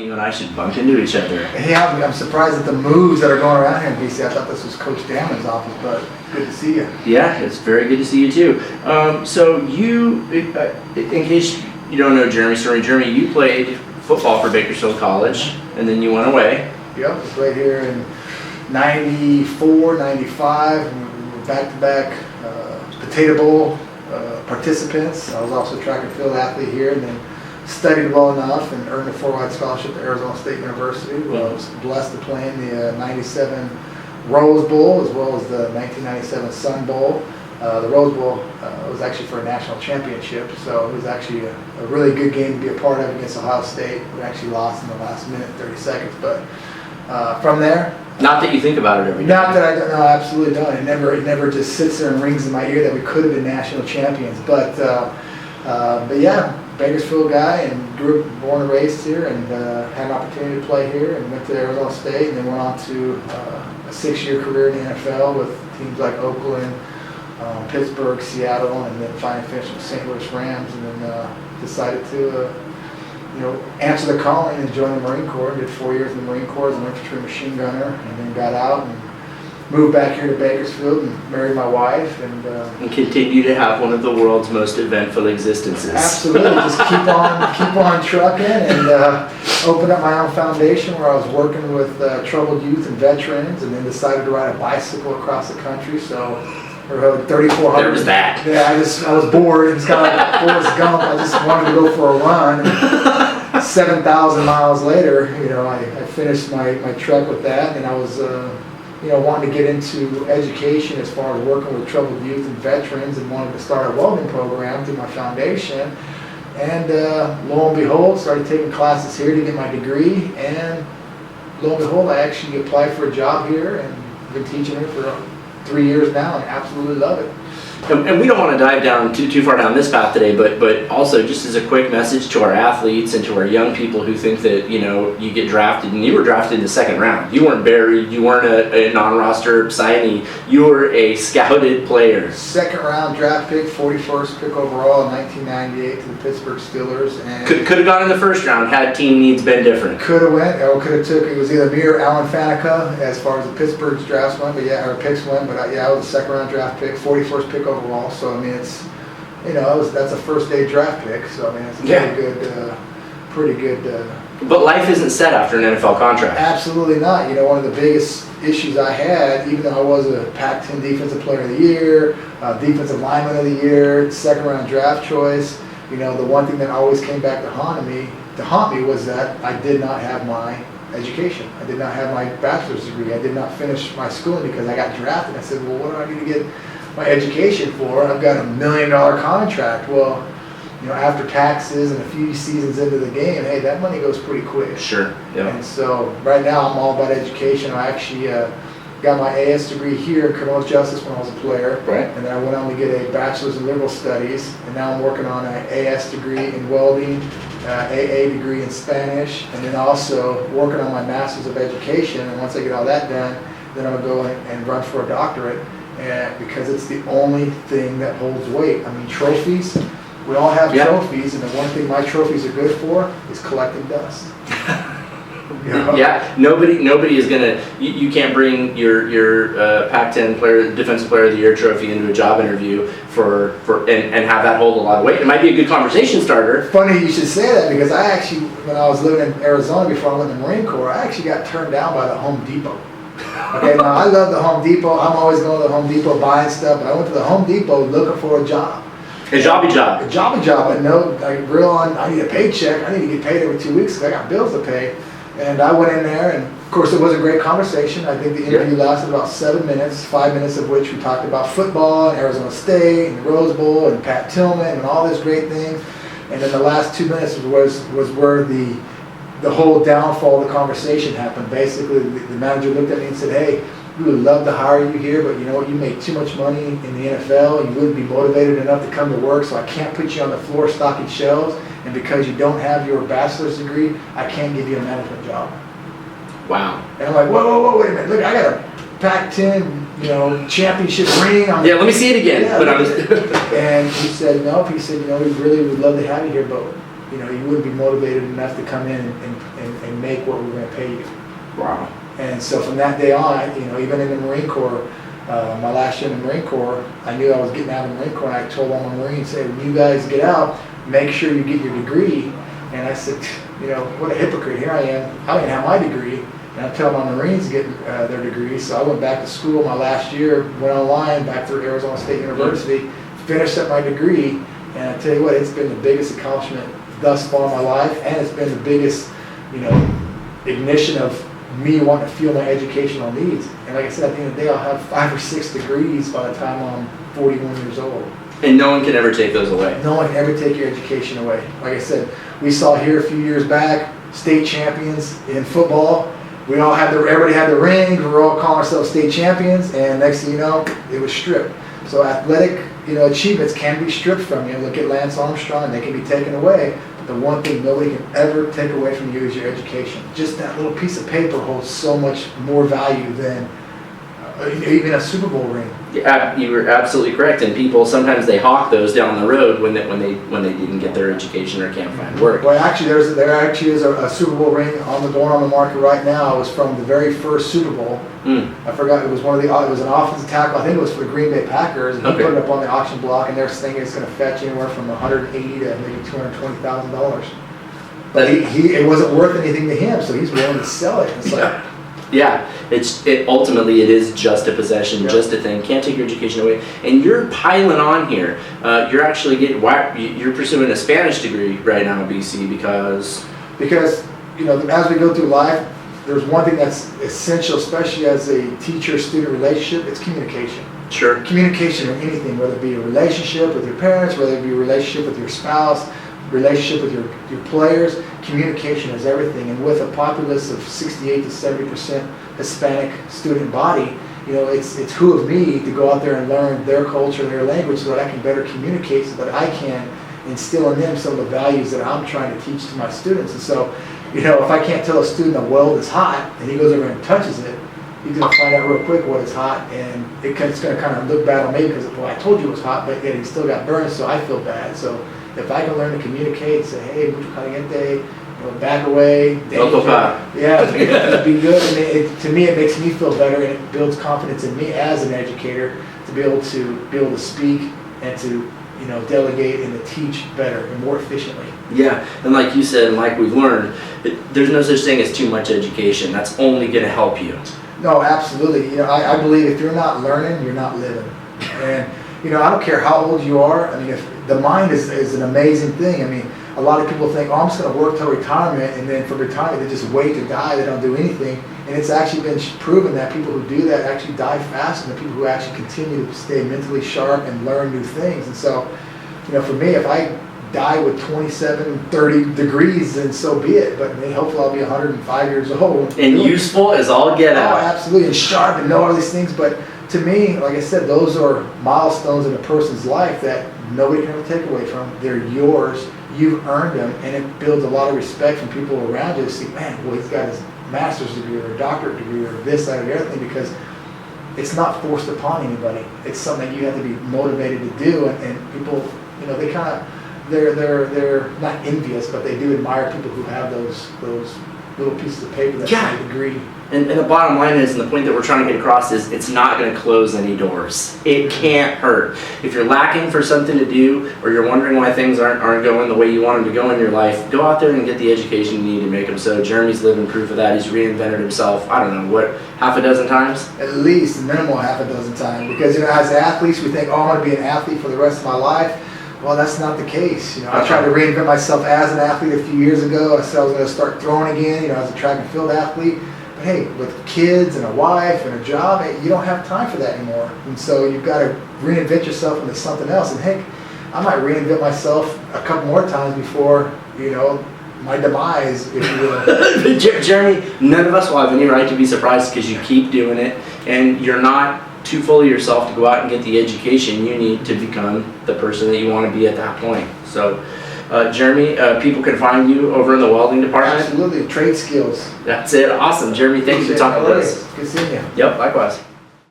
you and I should bump into each other. Yeah, I'm surprised at the moves that are going around here in BC. I thought this was Coach Damon's office, but good to see you. Yeah, it's very good to see you too. So you, in case you don't know Jeremy, you played football for Bakersfield College, and then you went away. Yep, I played here in 94, 95, and we were back-to-back Potato Bowl participants. I was also a track and field athlete here, and then studied well enough and earned a 4-wide scholarship to Arizona State University. Well, I was blessed to play in the 97 Rose Bowl as well as the 1997 Sun Bowl. The Rose Bowl was actually for a national championship, so it was actually a really good game to be a part of against Ohio State. We actually lost in the last minute, 30 seconds, but from there. Not that you think about it every day. Not that I don't know, absolutely don't. It never just sits there and rings in my ear that we could have been national champions. But yeah, Bakersfield guy, and born and raised here, and had an opportunity to play here, and went to Arizona State, and then went on to a 6-year career in the NFL with teams like Oakland, Pittsburgh, Seattle, and then finally finished with St. Louis Rams, and then decided to answer the calling and join the Marine Corps. Did 4 years in the Marine Corps as an infantry machine gunner, and then got out and moved back here to Bakersfield and married my wife, and continue to have one of the world's most eventful existences. Absolutely, just keep on trucking, and opened up my own foundation where I was working with troubled youth and veterans, and then decided to ride a bicycle across the country. So for 3,400. There was that. Yeah, I was bored. It's kind of like Forrest Gump. I just wanted to go for a run. And 7,000 miles later, I finished my trek with that, and I was wanting to get into education as far as working with troubled youth and veterans, and wanted to start a welding program through my foundation. And lo and behold, started taking classes here to get my degree, and lo and behold, I actually applied for a job here, and been teaching here for 3 years now, and absolutely love it. And we don't want to dive down too far down this path today, but also just as a quick message to our athletes and to our young people who think that you get drafted, and you were drafted in the second round. You weren't buried. You weren't a non-roster signee. You were a scouted player. Second round draft pick, 41st pick overall in 1998 to the Pittsburgh Steelers. And could have gone in the first round had team needs been different. Could have went, or could have took. It was either me or Alan Faneca as far as the Pittsburgh's drafts went, but yeah, or picks went. But I was a second round draft pick, 41st pick overall. So I mean, it's that's a first day draft pick. So I mean, it's a pretty good. But life isn't set after an NFL contract. Absolutely not. One of the biggest issues I had, even though I was a Pac-10 Defensive Player of the Year, Defensive Lineman of the Year, second round draft choice. The one thing that always came back to haunt me was that I did not have my education. I did not have my bachelor's degree. I did not finish my schooling because I got drafted. I said, well, what do I need to get my education for? I've got $1 million contract. Well, after taxes and a few seasons into the game, hey, that money goes pretty quick. Sure. Yeah. And so right now I'm all about education. I actually got my AS degree here in criminal justice when I was a player. Right. And then I went on to get a bachelor's in liberal studies, and now I'm working on an AS degree in welding, AA degree in Spanish, and then also working on my master's of education. And once I get all that done, then I'm going to go and run for a doctorate, because it's the only thing that holds weight. I mean, trophies, we all have trophies, and the one thing my trophies are good for is collecting dust. Yeah, nobody is gonna. You can't bring your Pac-10 defensive player of the year trophy into a job interview and have that hold a lot of weight. It might be a good conversation starter. Funny you should say that, because I actually, when I was living in Arizona before I went in the Marine Corps, I actually got turned down by the Home Depot. Okay, now I love the Home Depot. I'm always going to the Home Depot buying stuff, but I went to the Home Depot looking for a job. A jobby job. A jobby job. I need a paycheck. I need to get paid every 2 weeks because I got bills to pay. And I went in there, and of course it was a great conversation. I think the interview lasted about 7 minutes, 5 minutes of which we talked about football and Arizona State and the Rose Bowl and Pat Tillman and all these great things. And then the last 2 minutes was where the whole downfall of the conversation happened. Basically, the manager looked at me and said, hey, we would love to hire you here, but you know what, you make too much money in the NFL, you wouldn't be motivated enough to come to work, so I can't put you on the floor stocking shelves, and because you don't have your bachelor's degree, I can't give you a management job. Wow. And I'm like, whoa, wait a minute, look, I got a Pac-10, championship ring. Yeah, let me see it again. Yeah, and he said, nope, he said, we really would love to have you here, but you wouldn't be motivated enough to come in and and make what we're going to pay you. Wow. And so from that day on, even in the Marine Corps, my last year in the Marine Corps, I knew I was getting out of the Marine Corps, and I told all my Marines, say, when you guys get out, make sure you get your degree. And I said, what a hypocrite, here I am, I didn't have my degree, and I'm telling my Marines to get their degrees. So I went back to school my last year, went online, back through Arizona State University, finished up my degree, and I tell you what, it's been the biggest accomplishment thus far in my life, and it's been the biggest, ignition of me wanting to feel my educational needs. And like I said, at the end of the day, I'll have 5 or 6 degrees by the time I'm 41 years old. And no one can ever take those away. No one can ever take your education away. Like I said, we saw here a few years back, state champions in football. Everybody had the ring, we were all calling ourselves state champions, and next thing you know, it was stripped. So athletic, achievements can be stripped from you. Look at Lance Armstrong, they can be taken away. The one thing nobody can ever take away from you is your education. Just that little piece of paper holds so much more value than even a Super Bowl ring. Yeah, you were absolutely correct. And people sometimes they hawk those down the road when they didn't get their education or can't find work. Well, actually, there actually is a Super Bowl ring going on the market right now. It was from the very first Super Bowl. I forgot, it was it was an offensive tackle. I think it was for the Green Bay Packers, and he put it up on the auction block, and they're saying it's going to fetch anywhere from $180,000 to maybe $220,000. But it wasn't worth anything to him, so he's willing to sell it. It's like, yeah, ultimately it is just a possession, just a thing. Can't take your education away. And you're piling on here. You're actually you're pursuing a Spanish degree right now at BC because as we go through life, there's one thing that's essential, especially as a teacher-student relationship. It's communication. Sure. Communication in anything, whether it be a relationship with your parents, whether it be a relationship with your spouse, relationship with your players. Communication is everything, and with a populace of 68 to 70% Hispanic student body, it's who of me to go out there and learn their culture, their language, so that I can better communicate, so that I can instill in them some of the values that I'm trying to teach to my students. And so, if I can't tell a student a weld is hot, and he goes over and touches it, he's going to find out real quick what is hot, and it's going to kind of look bad on me because, well, I told you it was hot, but yet he still got burned, so I feel bad. So if I can learn to communicate, say, hey, mucho caliente, back away, it'd be good. And to me, it makes me feel better, and it builds confidence in me as an educator to be able to speak and to delegate and to teach better and more efficiently. Yeah, and like you said, and like we've learned, there's no such thing as too much education. That's only going to help you. No, absolutely. I believe if you're not learning, you're not living. And I don't care how old you are. I mean, if the mind is an amazing thing. I mean, a lot of people think, I'm just going to work till retirement, and then for retirement they just wait to die. They don't do anything. And it's actually been proven that people who do that actually die faster than the people who actually continue to stay mentally sharp and learn new things. And so, for me, if I die with 27, 30 degrees, then so be it. But hopefully I'll be 105 years old. And useful as all get out. Oh, absolutely, and sharp and know all these things. But to me, like I said, those are milestones in a person's life that nobody can ever take away from. They're yours. You've earned them, and it builds a lot of respect from people around you to see, man, well, he's got his master's degree or a doctorate degree or this, that, or the other thing, because it's not forced upon anybody. It's something that you have to be motivated to do, and people, they kind of, they're not envious, but they do admire people who have those little pieces of paper that say degree. And the bottom line is, and the point that we're trying to get across is, it's not going to close any doors. It can't hurt. If you're lacking for something to do, or you're wondering why things aren't going the way you want them to go in your life, go out there and get the education you need to make them so. Jeremy's living proof of that. He's reinvented himself, I don't know, what, half a dozen times? At least, minimal half a dozen times. Because, as athletes, we think, I'm going to be an athlete for the rest of my life. Well, that's not the case. I tried to reinvent myself as an athlete a few years ago. I said I was going to start throwing again, as a track and field athlete. But hey, with kids and a wife and a job, you don't have time for that anymore. And so you've got to reinvent yourself into something else. And heck, I might reinvent myself a couple more times before, my demise, if you will. Jeremy, none of us will have any right to be surprised because you keep doing it, and you're not too full of yourself to go out and get the education you need to become the person that you want to be at that point. So, Jeremy, people can find you over in the welding department. Absolutely, trade skills. That's it. Awesome. Jeremy, thanks for talking to us. Good seeing you. Yep, likewise.